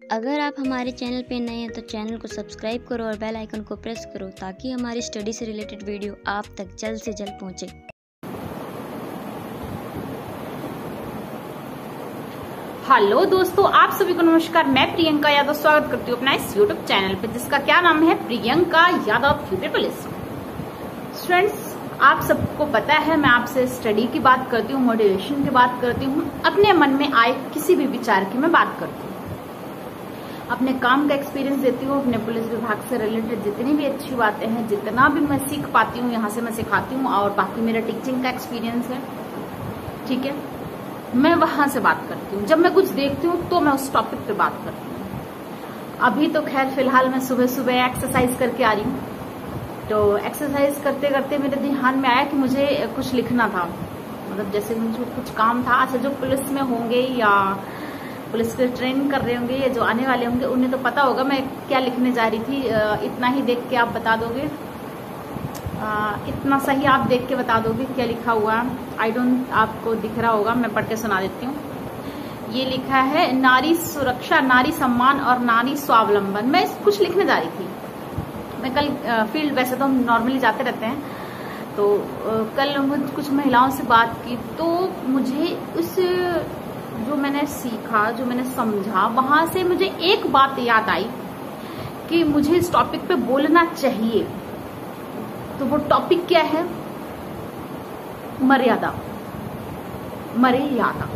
अगर आप हमारे चैनल पे नए हैं तो चैनल को सब्सक्राइब करो और बेल आइकन को प्रेस करो ताकि हमारी स्टडी से रिलेटेड वीडियो आप तक जल्द से जल्द पहुंचे। हेलो दोस्तों, आप सभी को नमस्कार। मैं प्रियंका यादव स्वागत करती हूँ अपना इस यूट्यूब चैनल पे, जिसका क्या नाम है Priyanka Yadav future police. Students, आप सबको पता है मैं आपसे स्टडी की बात करती हूँ, मोटिवेशन की बात करती हूँ, अपने मन में आए किसी भी विचार की मैं बात करती हूँ, अपने काम का एक्सपीरियंस देती हूँ, अपने पुलिस विभाग से रिलेटेड जितनी भी अच्छी बातें हैं, जितना भी मैं सीख पाती हूँ यहाँ से मैं सिखाती हूँ, और बाकी मेरा टीचिंग का एक्सपीरियंस है, ठीक है, मैं वहां से बात करती हूँ। जब मैं कुछ देखती हूँ तो मैं उस टॉपिक पे बात करती हूँ। अभी तो खैर फिलहाल मैं सुबह सुबह एक्सरसाइज करके आ रही हूँ, तो एक्सरसाइज करते करते मेरे ध्यान में आया कि मुझे कुछ लिखना था, मतलब जैसे मुझे कुछ काम था। अच्छा, जो पुलिस में होंगे या पुलिस के ट्रेनिंग कर रहे होंगे या जो आने वाले होंगे उन्हें तो पता होगा मैं क्या लिखने जा रही थी। इतना ही देख के आप बता दोगे, इतना सही आप देख के बता दोगे क्या लिखा हुआ है। आई डोंट, आपको दिख रहा होगा, मैं पढ़ के सुना देती हूँ। ये लिखा है नारी सुरक्षा, नारी सम्मान और नारी स्वावलंबन। मैं कुछ लिखने जा रही थी। मैं कल फील्ड, वैसे तो हम नॉर्मली जाते रहते हैं, तो कल मुझे कुछ महिलाओं से बात की, तो मुझे उस जो मैंने सीखा, जो मैंने समझा, वहां से मुझे एक बात याद आई कि मुझे इस टॉपिक पे बोलना चाहिए। तो वो टॉपिक क्या है? मर्यादा, मर्यादा।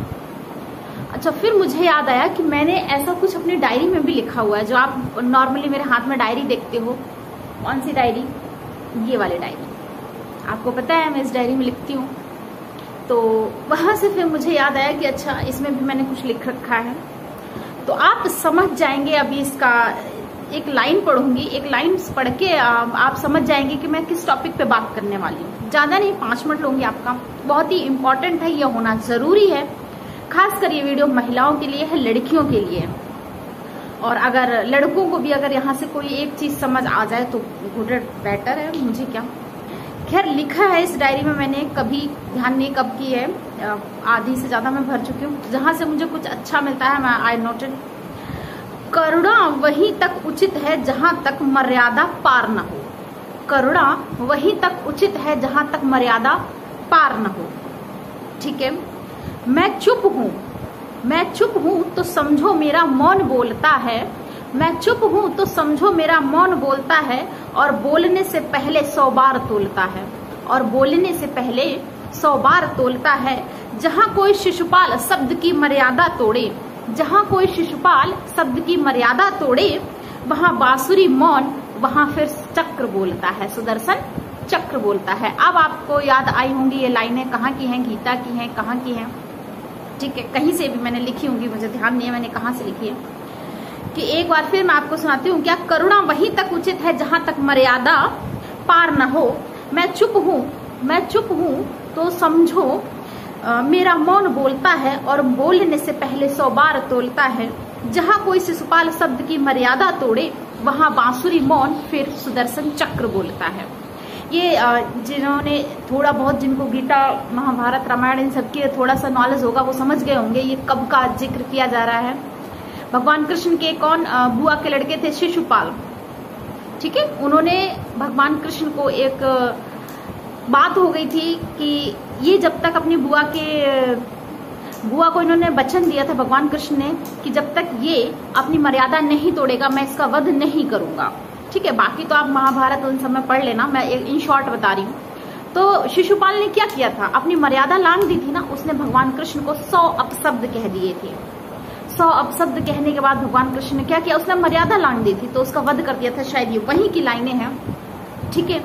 अच्छा, फिर मुझे याद आया कि मैंने ऐसा कुछ अपनी डायरी में भी लिखा हुआ है, जो आप नॉर्मली मेरे हाथ में डायरी देखते हो। कौन सी डायरी? ये वाली डायरी। आपको पता है मैं इस डायरी में लिखती हूँ। तो वहां से फिर मुझे याद आया कि अच्छा, इसमें भी मैंने कुछ लिख रखा है। तो आप समझ जाएंगे, अभी इसका एक लाइन पढ़ूंगी, एक लाइन पढ़ के आप समझ जाएंगे कि मैं किस टॉपिक पे बात करने वाली हूँ। ज्यादा नहीं, 5 मिनट लूंगी आपका। बहुत ही इंपॉर्टेंट है, यह होना जरूरी है। खासकर ये वीडियो महिलाओं के लिए है, लड़कियों के लिए। और अगर लड़कों को भी अगर यहाँ से कोई एक चीज समझ आ जाए तो गुड बेटर है, मुझे क्या। खैर, लिखा है इस डायरी में, मैंने कभी ध्यान नहीं कब की है, आधी से ज्यादा मैं भर चुकी हूँ। जहां से मुझे कुछ अच्छा मिलता है मैं आई नोटेड। करुणा वहीं तक उचित है जहां तक मर्यादा पार न हो। करुणा वहीं तक उचित है जहां तक मर्यादा पार न हो। ठीक है। मैं चुप हूं, मैं चुप हूं तो समझो मेरा मौन बोलता है। मैं चुप हूं तो समझो मेरा मौन बोलता है, और बोलने से पहले 100 बार तोलता है, और बोलने से पहले 100 बार तोलता है। जहां कोई शिशुपाल शब्द की मर्यादा तोड़े, जहां कोई शिशुपाल शब्द की मर्यादा तोड़े, वहां बांसुरी मौन, वहां फिर चक्र बोलता है, सुदर्शन चक्र बोलता है। अब आपको याद आई होंगी ये लाइनें कहाँ की हैं, गीता की हैं, कहाँ की हैं। ठीक है, कहीं से भी मैंने लिखी होंगी, मुझे ध्यान नहीं है मैंने कहाँ से लिखी है। कि एक बार फिर मैं आपको सुनाती हूँ। क्या? करुणा वहीं तक उचित है जहां तक मर्यादा पार न हो। मैं चुप हूँ, मैं चुप हूँ तो समझो मेरा मौन बोलता है, और बोलने से पहले 100 बार तोलता है। जहां कोई शिशुपाल शब्द की मर्यादा तोड़े, वहां बांसुरी मौन फिर सुदर्शन चक्र बोलता है। ये जिन्होंने थोड़ा बहुत, जिनको गीता, महाभारत, रामायण इन सबकी थोड़ा सा नॉलेज होगा, वो समझ गए होंगे ये कब का जिक्र किया जा रहा है। भगवान कृष्ण के कौन बुआ के लड़के थे? शिशुपाल। ठीक है। उन्होंने भगवान कृष्ण को, एक बात हो गई थी कि ये जब तक अपनी बुआ को इन्होंने वचन दिया था भगवान कृष्ण ने कि जब तक ये अपनी मर्यादा नहीं तोड़ेगा मैं इसका वध नहीं करूंगा। ठीक है। बाकी तो आप महाभारत उन सब में पढ़ लेना, मैं इन शॉर्ट बता रही हूँ। तो शिशुपाल ने क्या किया था? अपनी मर्यादा लांघ दी थी ना, उसने भगवान कृष्ण को 100 अपशब्द कह दिए थे। 100 अपशब्द कहने के बाद भगवान कृष्ण ने क्या किया? उसने मर्यादा लांघ दी थी, तो उसका वध कर दिया था। शायद ये वहीं की लाइनें हैं। ठीक है।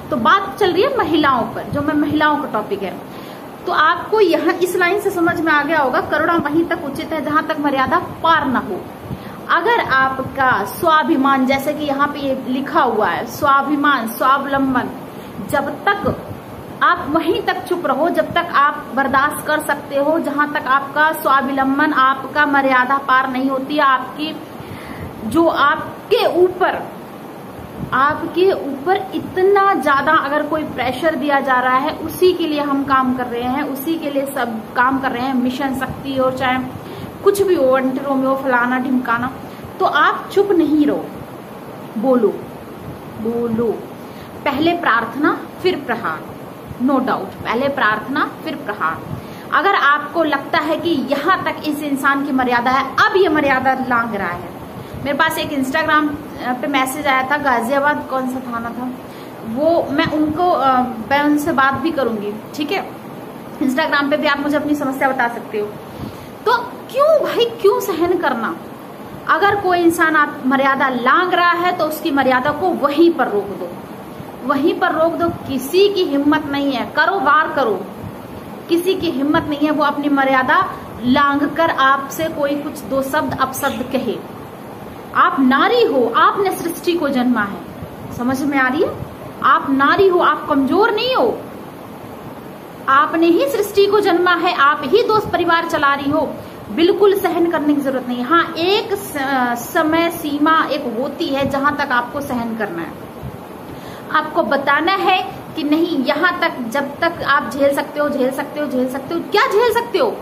तो बात चल रही है महिलाओं पर, जो मैं महिलाओं का टॉपिक है। तो आपको यहाँ इस लाइन से समझ में आ गया होगा, करुणा वहीं तक उचित है जहां तक मर्यादा पार न हो। अगर आपका स्वाभिमान, जैसे कि यहाँ पे ये लिखा हुआ है, स्वाभिमान, स्वावलंबन, जब तक आप वहीं तक चुप रहो, जब तक आप बर्दाश्त कर सकते हो, जहां तक आपका स्वावलंबन, आपका मर्यादा पार नहीं होती, आपकी जो आपके ऊपर इतना ज्यादा अगर कोई प्रेशर दिया जा रहा है, उसी के लिए हम काम कर रहे हैं, उसी के लिए सब काम कर रहे हैं, मिशन शक्ति और चाहे कुछ भी हो, रोमियो फलाना ढिमकाना, तो आप चुप नहीं रहो, बोलो बोलो। पहले प्रार्थना फिर प्रहार, नो डाउट, पहले प्रार्थना फिर प्रहार। अगर आपको लगता है कि यहाँ तक इस इंसान की मर्यादा है, अब ये मर्यादा लांघ रहा है। मेरे पास एक इंस्टाग्राम पे मैसेज आया था, गाजियाबाद कौन सा थाना था वो, मैं उनसे बात भी करूंगी, ठीक है। इंस्टाग्राम पे भी आप मुझे अपनी समस्या बता सकते हो। तो क्यों भाई, क्यों सहन करना? अगर कोई इंसान आप मर्यादा लांघ रहा है तो उसकी मर्यादा को वहीं पर रोक दो, वहीं पर रोक दो। किसी की हिम्मत नहीं है, करो वार करो, किसी की हिम्मत नहीं है वो अपनी मर्यादा लांघ कर आपसे कोई कुछ दो शब्द अपशब्द कहे। आप नारी हो, आपने सृष्टि को जन्मा है, समझ में आ रही है? आप नारी हो, आप कमजोर नहीं हो, आपने ही सृष्टि को जन्मा है, आप ही दोस्त परिवार चला रही हो। बिल्कुल सहन करने की जरूरत नहीं है। हाँ, एक समय सीमा एक होती है जहां तक आपको सहन करना है। आपको बताना है कि नहीं, यहां तक, जब तक आप झेल सकते हो झेल सकते हो झेल सकते हो। क्या झेल सकते हो?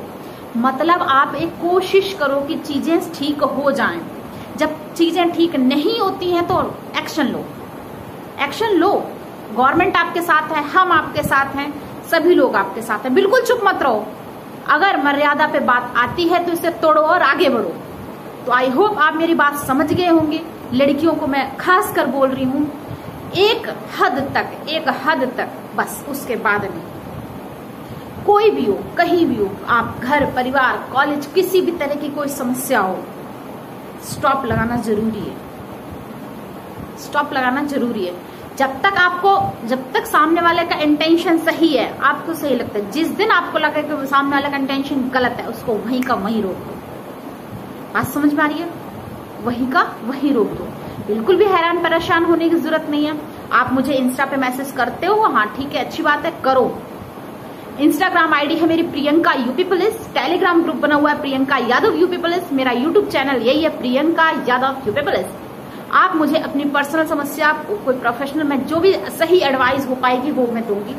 मतलब आप एक कोशिश करो कि चीजें ठीक हो जाएं। जब चीजें ठीक नहीं होती हैं तो एक्शन लो, एक्शन लो। गवर्नमेंट आपके साथ है, हम आपके साथ हैं, सभी लोग आपके साथ हैं। बिल्कुल चुप मत रहो। अगर मर्यादा पे बात आती है तो इसे तोड़ो और आगे बढ़ो। तो आई होप आप मेरी बात समझ गए होंगे। लड़कियों को मैं खास कर बोल रही हूं, एक हद तक बस, उसके बाद नहीं। कोई भी हो, कहीं भी हो, आप घर, परिवार, कॉलेज, किसी भी तरह की कोई समस्या हो, स्टॉप लगाना जरूरी है, स्टॉप लगाना जरूरी है। जब तक सामने वाले का इंटेंशन सही है, आपको सही लगता है, जिस दिन आपको लगे कि सामने वाले का इंटेंशन गलत है, उसको वहीं का वहीं रोक दो। बात समझ में आ रही है? वहीं का वहीं रोक दो। बिल्कुल भी हैरान परेशान होने की जरूरत नहीं है। आप मुझे इंस्टा पे मैसेज करते हो, हाँ ठीक है, अच्छी बात है, करो। इंस्टाग्राम आईडी है मेरी Priyanka UP police, Telegram group बना हुआ है प्रियंका यादव यूपी पुलिस, मेरा यूट्यूब चैनल यही है प्रियंका यादव यूपी पुलिस। आप मुझे अपनी पर्सनल समस्या, कोई प्रोफेशनल में जो भी सही एडवाइस हो पाएगी वो मैं दूंगी,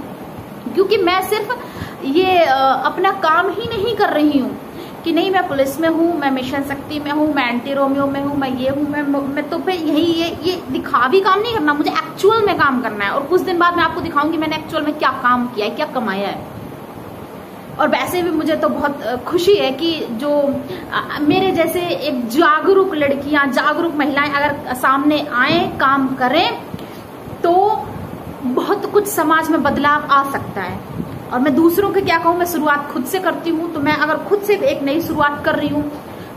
क्योंकि मैं सिर्फ ये अपना काम ही नहीं कर रही हूँ कि नहीं मैं पुलिस में हूँ, मैं मिशन शक्ति में हूँ, मैं एंटी रोमियो में हूँ, मैं ये हूँ, मैं तो फिर यही ये दिखावी काम नहीं करना, मुझे एक्चुअल में काम करना है। और कुछ दिन बाद मैं आपको दिखाऊंगी मैंने एक्चुअल में क्या काम किया है, क्या कमाया है। और वैसे भी मुझे तो बहुत खुशी है कि जो मेरे जैसे एक जागरूक लड़कियां, जागरूक महिलाएं अगर सामने आए, काम करें, तो बहुत कुछ समाज में बदलाव आ सकता है। और मैं दूसरों के क्या कहूँ, मैं शुरुआत खुद से करती हूँ, तो मैं अगर खुद से एक नई शुरुआत कर रही हूँ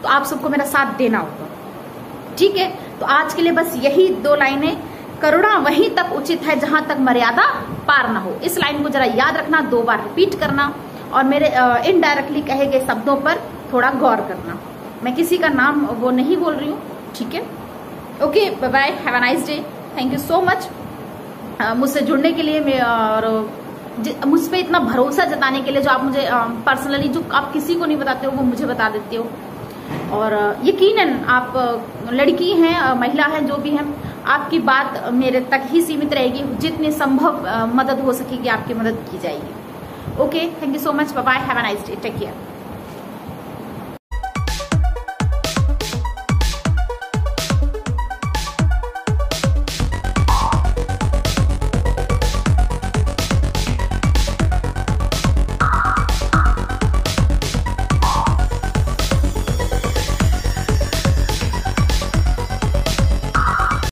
तो आप सबको मेरा साथ देना होगा, ठीक है। तो आज के लिए बस यही 2 लाइनें, करुणा वहीं तक उचित है जहां तक मर्यादा पार ना हो। इस लाइन को जरा याद रखना, 2 बार रिपीट करना और मेरे इनडायरेक्टली कहे गए शब्दों पर थोड़ा गौर करना। मैं किसी का नाम वो नहीं बोल रही हूँ, ठीक है। Okay, bye bye, have a nice day, thank you so much मुझसे जुड़ने के लिए और मुझ पे इतना भरोसा जताने के लिए। जो आप मुझे पर्सनली, जो आप किसी को नहीं बताते हो वो मुझे बता देते हो। और यकीनन आप लड़की हैं, महिला हैं, जो भी हैं, आपकी बात मेरे तक ही सीमित रहेगी। जितनी संभव मदद हो सकेगी आपकी मदद की जाएगी। Okay, thank you so much, bye bye, have a nice day, take care.